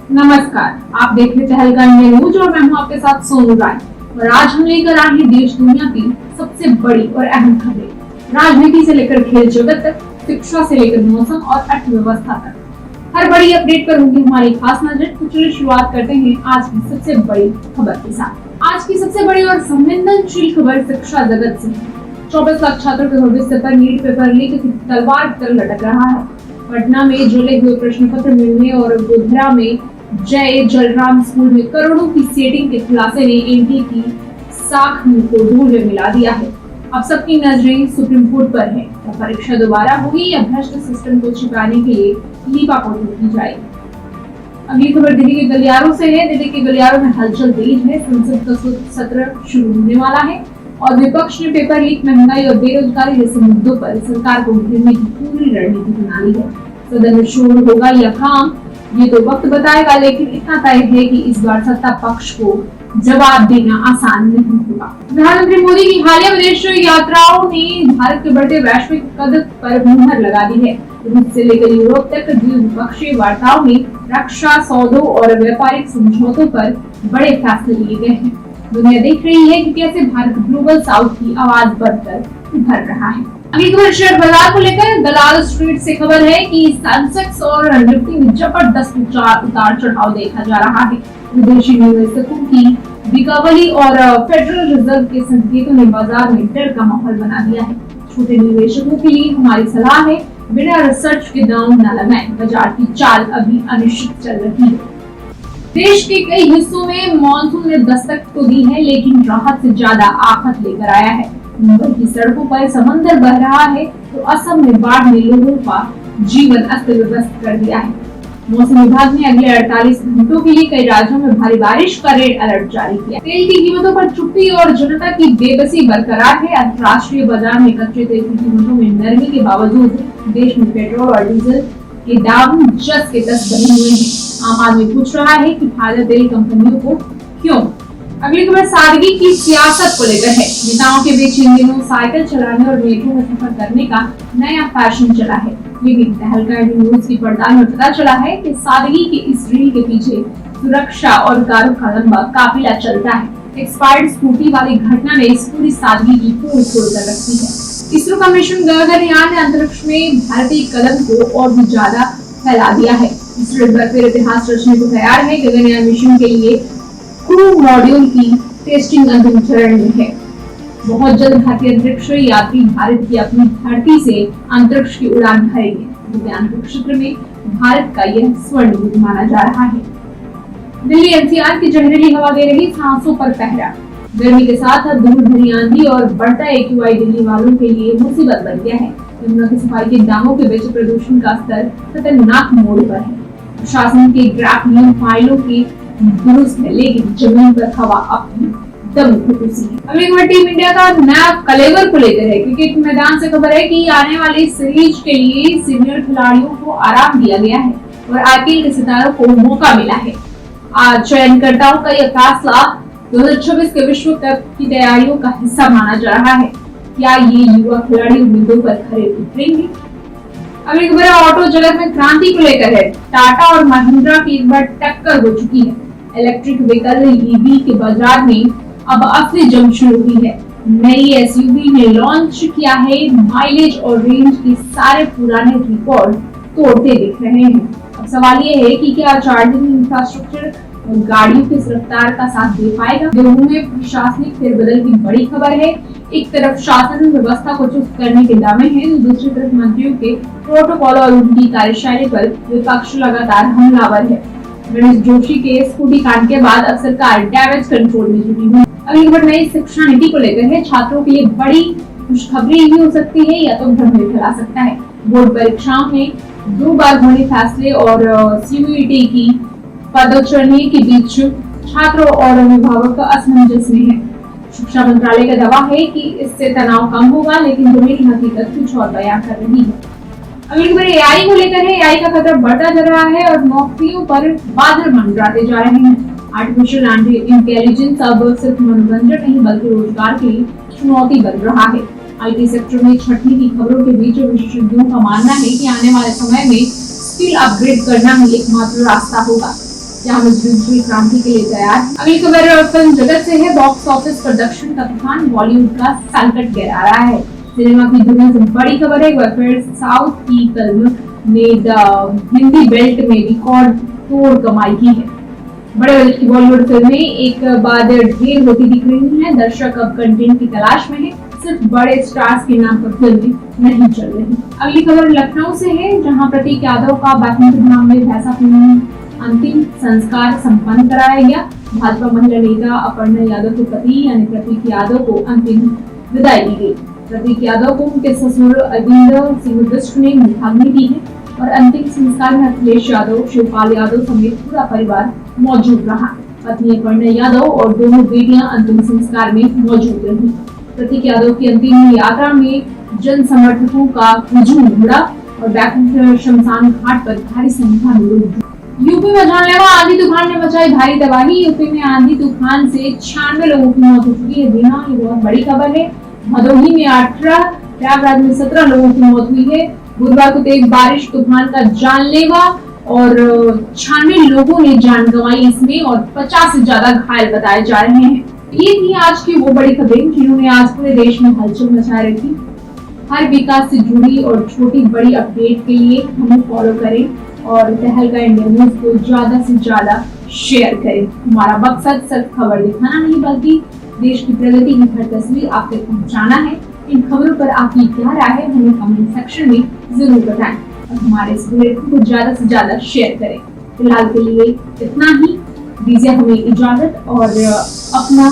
नमस्कार, आप देख रहे चहलगंज न्यूज और मैं हूं आपके साथ सोनू राय। और आज हम लेकर आए हैं देश दुनिया की सबसे बड़ी और अहम खबरें। राजनीति से लेकर खेल जगत तक, शिक्षा से लेकर मौसम और अर्थव्यवस्था तक हर बड़ी अपडेट पर होगी हमारी खास नजर। तो चलिए शुरुआत करते हैं आज की सबसे बड़ी खबर के साथ। आज की सबसे बड़ी और संवेदनशील खबर शिक्षा जगत से है। 24 लाख छात्रों के भविष्य पर नीट पेपर लीक की तलवार की तरह लटक रहा है। पटना में जले हुए प्रश्न पत्र मिलने और गोधरा में जय जलराम स्कूल में करोड़ों की सेटिंग के खुलासे ने एनटी की साख को धूल में मिला दिया है। अब सबकी नजरें सुप्रीम कोर्ट पर है। क्या परीक्षा दोबारा होगी या भ्रष्ट सिस्टम को छिपाने के लिए लीपापोती की जाएगी। अगली खबर दिल्ली के गलियारों से है। दिल्ली के गलियारों में हलचल तेज है। संसद का सत्र शुरू होने वाला है और विपक्ष ने पेपर लीक, महंगाई और बेरोजगारी जैसे मुद्दों पर सरकार को घेरने की पूरी रणनीति बना ली है। सदन में शोर होगा या काम, ये तो वक्त बताएगा, लेकिन इतना तय है कि इस बार सत्ता पक्ष को जवाब देना आसान नहीं होगा। प्रधानमंत्री मोदी की हालिया विदेश यात्राओं ने भारत के बढ़ते वैश्विक कद पर मुहर लगा दी है। रूस से लेकर यूरोप तक द्विपक्षीय वार्ताओं में रक्षा सौदों और व्यापारिक समझौतों पर बड़े फैसले लिए गए हैं। दुनिया देख रही है कि कैसे भारत ग्लोबल साउथ की आवाज बनकर उभर रहा है। अगली खबर शेयर बाजार को लेकर दलाल स्ट्रीट से खबर है कि सेंसेक्स और निफ्टी में जबरदस्त उतार चढ़ाव देखा जा रहा है। विदेशी निवेशकों की बिकावली और फेडरल रिजर्व के संकेतों ने बाजार में डर का माहौल बना दिया है। छोटे निवेशकों के लिए हमारी सलाह है, बिना रिसर्च के दांव न लगाएं। बाजार की चाल अभी अनिश्चित चल रही है। देश के कई हिस्सों में मानसून ने दस्तक तो दी है, लेकिन राहत से ज्यादा आफत लेकर आया है। मुंबई की सड़कों पर समंदर बह रहा है तो असम में बाढ़ ने लोगों का जीवन अस्त व्यस्त कर दिया है। मौसम विभाग ने अगले 48 घंटों के लिए कई राज्यों में भारी बारिश का रेड अलर्ट जारी किया। तेल की कीमतों पर चुप्पी और जनता की बेबसी बरकरार है। अंतर्राष्ट्रीय बाजार में कच्चे तेल की कीमतों में नरमी के बावजूद देश में पेट्रोल और डीजल के दाम जस के तस बने हुए हैं। आम आदमी पूछ रहा है कि भारतीय तेल कंपनियों को क्यों। अगली खबर सादगी की सियासत को लेकर है। नेताओं के बीच इन दिनों साइकिल चलाने और मेट्रो में सफर करने का नया फैशन चला है, लेकिन तहलगंज न्यूज की पड़ताल में पता चला है कि सादगी के इस रील के पीछे सुरक्षा और कारों का लंबा काफिला चलता है। एक्सपायर्ड स्कूटी वाली घटना ने इस पूरी सादगी की पोल खोल कर रखी है। इसरो का मिशन गगनयान ने अंतरिक्ष में भारतीय कदम को और भी ज्यादा फैला दिया है। इसरो एक बार फिर इतिहास रचने को तैयार है। गगनयान मिशन के लिए क्रू मॉड्यूल की टेस्टिंग अंतिम चरण में है। बहुत जल्द भारतीय अंतरिक्ष यात्री भारत की अपनी धरती से अंतरिक्ष की उड़ान भरेंगे। विज्ञान के क्षेत्र में भारत का यह स्वर्ण युग माना जा रहा है। दिल्ली एनसीआर की जहरीली हवा दे रही सांसों पर पहरा। गर्मी के साथ धूल भरी आंधी और बढ़ता एक्यूआई दिल्ली वालों के लिए मुसीबत बन गया है। यमुना की सफाई के दामों के बीच प्रदूषण का स्तर खतरनाक मोड़ पर है। प्रशासन के ग्राफ नियम फाइलों की दुरुस्त है, लेकिन जमीन पर हवा अपनी दम घुटुसी है। अगली खबर टीम इंडिया का नया कलेवर को लेकर है। क्रिकेट मैदान से खबर है कि आने वाली सीरीज के लिए सीनियर खिलाड़ियों को आराम दिया गया है और आईपीएल के सितारों को मौका मिला है। आज चयनकर्ताओं का यह फैसला 2026 के विश्व कप की तैयारियों का हिस्सा माना जा रहा है। क्या ये युवा खिलाड़ी उम्मीदों पर खरे उतरेंगे? अगली खबर ऑटो जगत में क्रांति को लेकर है। टाटा और महिंद्रा की एक बार टक्कर हो चुकी है। इलेक्ट्रिक व्हीकल ईवी के बाजार में अब असली जंग शुरू हुई है। नई एसयूवी ने लॉन्च किया है। माइलेज और रेंज के सारे पुराने रिकॉर्ड तोड़ते दिख रहे हैं। अब सवाल ये है कि क्या चार्जिंग इंफ्रास्ट्रक्चर गाड़ियों की रफ्तार का साथ दे पाएगा। दोनों में प्रशासनिक फेरबदल की बड़ी खबर है। एक तरफ शासन व्यवस्था को चुस्त करने के दावे हैं, तो दूसरी तरफ मंत्रियों के प्रोटोकॉल और उनकी कार्यशैली पर विपक्ष लगातार हमलावर है। गणेश जोशी के स्कूटी कांड के बाद अब सरकार डैमेज कंट्रोल में जुटी हुई। अगली खबर नई शिक्षा नीति को लेकर है। छात्रों के लिए बड़ी खुशखबरी ही हो सकती है या तो भ्रम में फैला सकता है। बोर्ड परीक्षाओं में 2 बार होने फैसले और सीयूईटी की पदोन्नति के बीच छात्रों और अभिभावक असमंजस में है। शिक्षा मंत्रालय का दावा है कि इससे तनाव कम होगा, लेकिन जमीनी हकीकत कुछ और बयां कर रही है। अगली खबर एआई को लेकर है। एआई का खतरा बढ़ता जा रहा है और नौकरियों पर बादल मंडराते जा रहे हैं। आर्टिफिशियल इंटेलिजेंस अब सिर्फ मनोरंजन नहीं बल्कि रोजगार के लिए चुनौती बन रहा है। आईटी सेक्टर में छटनी की खबरों के बीच विशेषज्ञों का मानना है कि आने वाले समय में स्किल अपग्रेड करना ही एकमात्र रास्ता होगा। जहां में डिजिटल क्रांति के लिए तैयार है। अगली खबर फिल्म जगत से है। बॉक्स ऑफिस प्रोडक्शन का तूफान बॉलीवुड का संकट गिरा रहा है। सिनेमा की दुनिया से बड़ी खबर है। फिर साउथ की फिल्म ने हिंदी बेल्ट में रिकॉर्ड तोड़ कमाई की है। बड़े बजट की बॉलीवुड फिल्में एक बाद ढेर होती दिख रही हैं। दर्शक अब कंटेंट की तलाश में है, सिर्फ बड़े स्टार्स के नाम पर फिल्में नहीं चल रही। अगली खबर लखनऊ से है, जहां प्रतीक यादव का बैडमिंटन में भैंसा फिल्म अंतिम संस्कार संपन्न कराया गया। भाजपा महिला नेता अपर्णा यादव के पति यानी प्रतीक यादव को अंतिम विदाई दी गई। प्रतीक यादव को उनके ससुर अरविंद सिंह बिष्ट ने मुखाग्नि दी है और अंतिम संस्कार में अखिलेश यादव, शिवपाल यादव समेत पूरा परिवार मौजूद रहा। पत्नी अपर्णा यादव और दोनों बेटियां अंतिम संस्कार में मौजूद रही। प्रतीक यादव की अंतिम यात्रा में जन समर्थकों का हुजूम उमड़ा और बैकुंठ शमशान घाट पर भारी संख्या में लोग। यूपी में जानलेवा आंधी तूफान ने मचाई भारी तबाही। यूपी में आंधी तूफान से 96 लोगों की मौत हो चुकी है। ये बहुत बड़ी खबर है। भदोही में 18, प्रयागराज में 17 लोगों की मौत हुई है। बुधवार को तेज बारिश तूफान का जानलेवा और 96 लोगों ने जान गंवाई इसमें और 50 से ज्यादा घायल बताए जा रहे हैं। ये थी आज की वो बड़ी खबरें जिन्होंने आज पूरे देश में हलचल मचा रखी। हर विकास से जुड़ी और छोटी बड़ी अपडेट के लिए हमें फॉलो करें और तहलका इंडिया न्यूज को ज्यादा से ज्यादा शेयर करें। हमारा मकसद सिर्फ खबर दिखाना नहीं बल्कि देश की प्रगति की हर तस्वीर आप तक पहुंचाना है। इन खबरों पर आपकी क्या राय है हमें कमेंट सेक्शन में जरूर बताएं और हमारे इस बुलेटिन को ज्यादा से ज्यादा शेयर करें। फिलहाल के लिए इतना ही, दीजिए हमें इजाजत और अपनों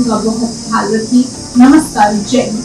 का बहुत ख्याल रखिए। नमस्कार, जय हिंद।